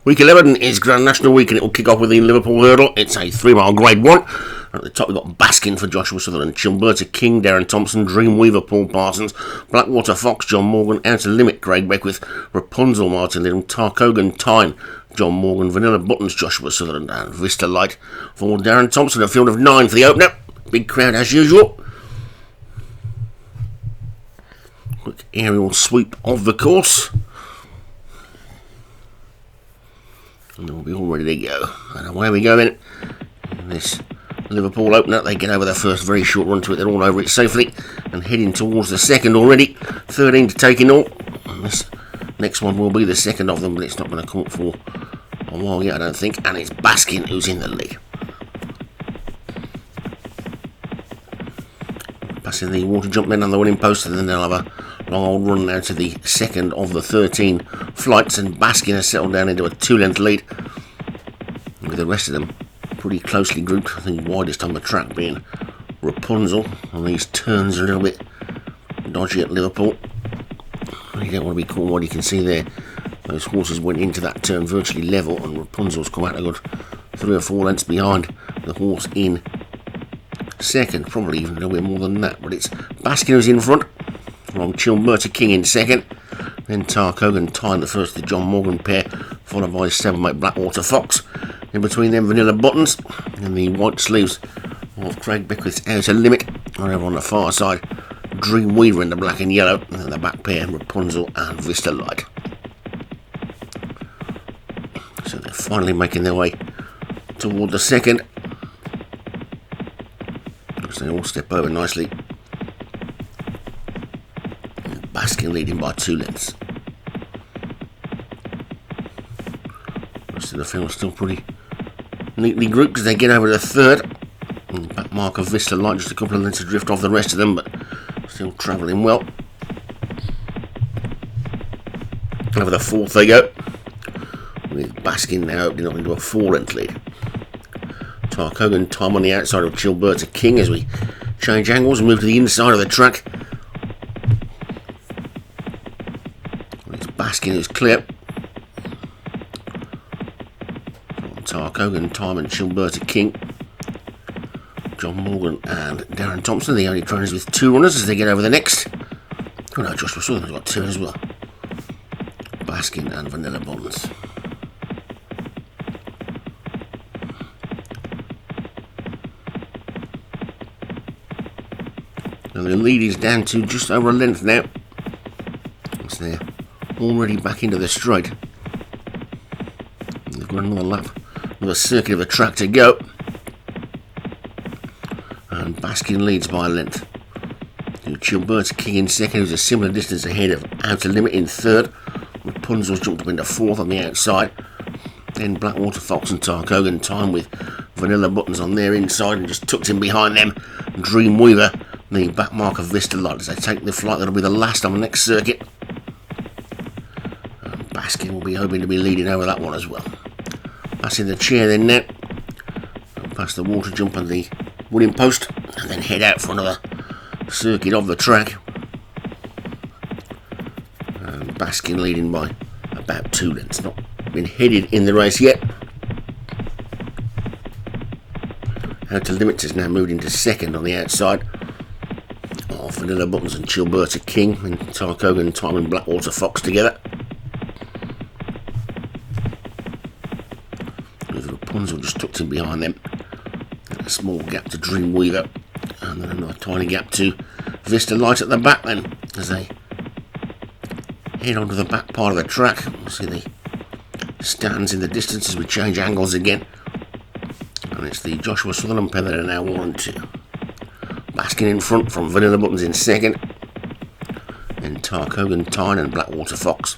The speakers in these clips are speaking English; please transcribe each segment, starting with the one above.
Week 11 is Grand National week and it will kick off with the Liverpool hurdle. It's a 3-mile grade 1. At the top we've got Baskin for Joshua Sutherland, Chilberta King, Darren Thompson, Dreamweaver Paul Parsons, Blackwater Fox, John Morgan, Outer Limit Craig Beckwith, Rapunzel Martin Little, Tarkogan Tyne, John Morgan, Vanilla Buttons Joshua Sutherland and Vista Light for Darren Thompson. A field of 9 for the opener. Big crowd as usual. Quick aerial sweep of the course. And we'll be all ready to go. And away we go then. This Liverpool opener, they get over the first very short run to it. They're all over it safely and heading towards the second already. 13 to take in all. And this next one will be the second of them, but it's not going to come up for a while yet, I don't think. And it's Baskin who's in the lead. Passing the water jump then on the winning post, and then they'll have a long old run now to the second of the 13 flights, and Baskin has settled down into a 2-length lead with the rest of them pretty closely grouped. I think widest on the track being Rapunzel, and these turns are a little bit dodgy at Liverpool. You don't want to be caught wide. You can see there those horses went into that turn virtually level, and Rapunzel's come out a good 3 or 4 lengths behind the horse in second, probably even a little bit more than that, but it's Baskin who's in front, along Chilberta King in second, then Tarkogan Tyne the first, the John Morgan pair, followed by 7-mate Blackwater Fox. In between them, Vanilla Buttons and the white sleeves of Craig Beckwith's Outer Limit. And over on the far side, Dreamweaver in the black and yellow, and then the back pair, Rapunzel and Vista Light. So they're finally making their way toward the second. So they all step over nicely. And Baskin leading by 2 lengths. Rest of the field still pretty neatly grouped as they get over the third. And the back mark of Vista Light just a couple of lengths adrift off the rest of them, but still travelling well. Over the fourth they go, with Baskin now opening up into a 4-length lead. Tarkogan Tyne on the outside of Chilberta King as we change angles and move to the inside of the track. It's Baskin who's clear. Tarkogan Tyne and Chilberta King. John Morgan and Darren Thompson, the only trainers with 2 runners as they get over the next. Oh no, Joshua Sutherland's got 2 as well. Baskin and Vanilla Bonds. And the lead is down to just over a length now. So they're already back into the straight. They've got another lap, another circuit of the track to go. And Baskin leads by a length. Chilberta King in second, who's a similar distance ahead of Outer Limit in third. Rapunzel's jumped up into 4th on the outside. Then Blackwater Fox and Tarkogan Tyne with Vanilla Buttons on their inside, and just tucked in behind them Dreamweaver, the back mark of Vista Light, as they take the flight that'll be the last on the next circuit. And Baskin will be hoping to be leading over that one as well. Passing the chair then now, and past the water jump and the winning post, and then head out for another circuit of the track. And Baskin leading by about 2 lengths, not been headed in the race yet. Outer Limits has now moved into second on the outside of Vanilla Buttons and Chilberta King, and Tarkogan Tyne and Blackwater Fox together. With Rapunzel just tucked in behind them. And a small gap to Dreamweaver, and then another tiny gap to Vista Light at the back then, as they head onto the back part of the track. We'll see the stands in the distance as we change angles again. And it's the Joshua Sutherland pair that are now 1 and 2. Baskin in front from Vanilla Buttons in second. Then Tarkogan Tyne and Blackwater Fox.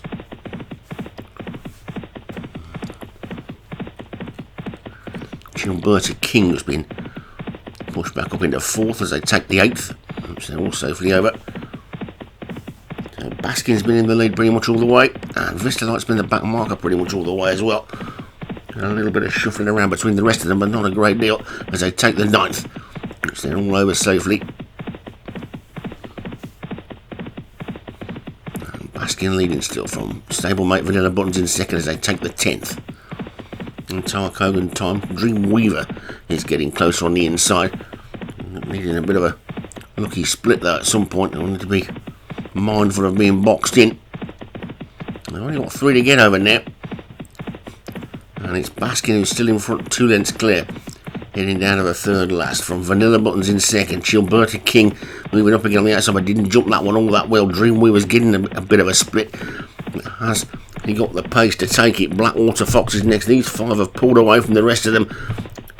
Chilberta King has been pushed back up into 4th as they take the 8th. So they're all safely over. So Baskin's been in the lead pretty much all the way, and Vista Light's been the back marker pretty much all the way as well. And a little bit of shuffling around between the rest of them, but not a great deal as they take the 9th. So they're all over safely. And Baskin leading still from stablemate Vanilla Buttons in second as they take the 10th. in Tower Kogan time. Dreamweaver is getting closer on the inside. Needing a bit of a lucky split though at some point. I wanted to be mindful of being boxed in. They've only got 3 to get over now. And it's Baskin who's still in front, 2 lengths clear. Heading down to the third last from Vanilla Buttons in second. Chilberta King moving up again on the outside, but didn't jump that one all that well. Dreamweaver's getting a bit of a split. Has he got the pace to take it? Blackwater Fox is next. These 5 have pulled away from the rest of them.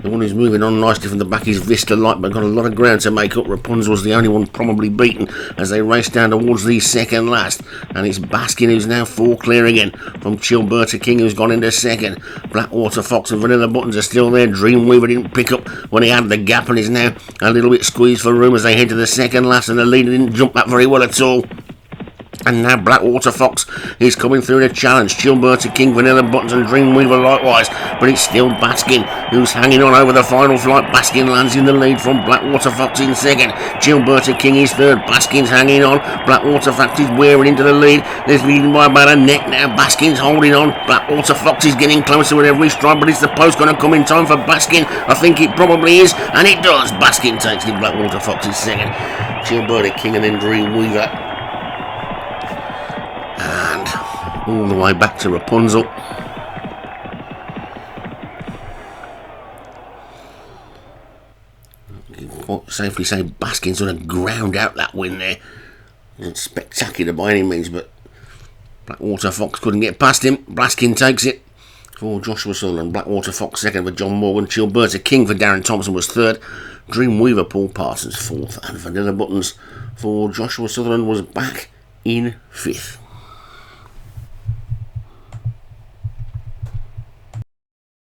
The one who's moving on nicely from the back is Vista Light, but got a lot of ground to make up. Rapunzel's the only one probably beaten as they race down towards the second last. And it's Baskin who's now 4 clear again from Chilberta King, who's gone into second. Blackwater Fox and Vanilla Buttons are still there. Dreamweaver didn't pick up when he had the gap and is now a little bit squeezed for room as they head to the second last, and the leader didn't jump that very well at all. And now Blackwater Fox is coming through the challenge. Chilberta King, Vanilla Buttons and Dreamweaver likewise. But it's still Baskin who's hanging on over the final flight. Baskin lands in the lead from Blackwater Fox in second. Chilberta King is third. Baskin's hanging on. Blackwater Fox is wearing into the lead. They're leading by about a neck now. Baskin's holding on. Blackwater Fox is getting closer with every stride. But is the post going to come in time for Baskin? I think it probably is. And it does. Baskin takes it. Blackwater Fox is second. Chilberta King and then Dreamweaver. And all the way back to Rapunzel. You can quite safely say Baskin sort of ground out that win there. It's spectacular by any means, but Blackwater Fox couldn't get past him. Baskin takes it for Joshua Sutherland. Blackwater Fox second for John Morgan. Chilberta King for Darren Thompson was third. Dreamweaver Paul Parsons fourth. And Vanilla Buttons for Joshua Sutherland was back in fifth.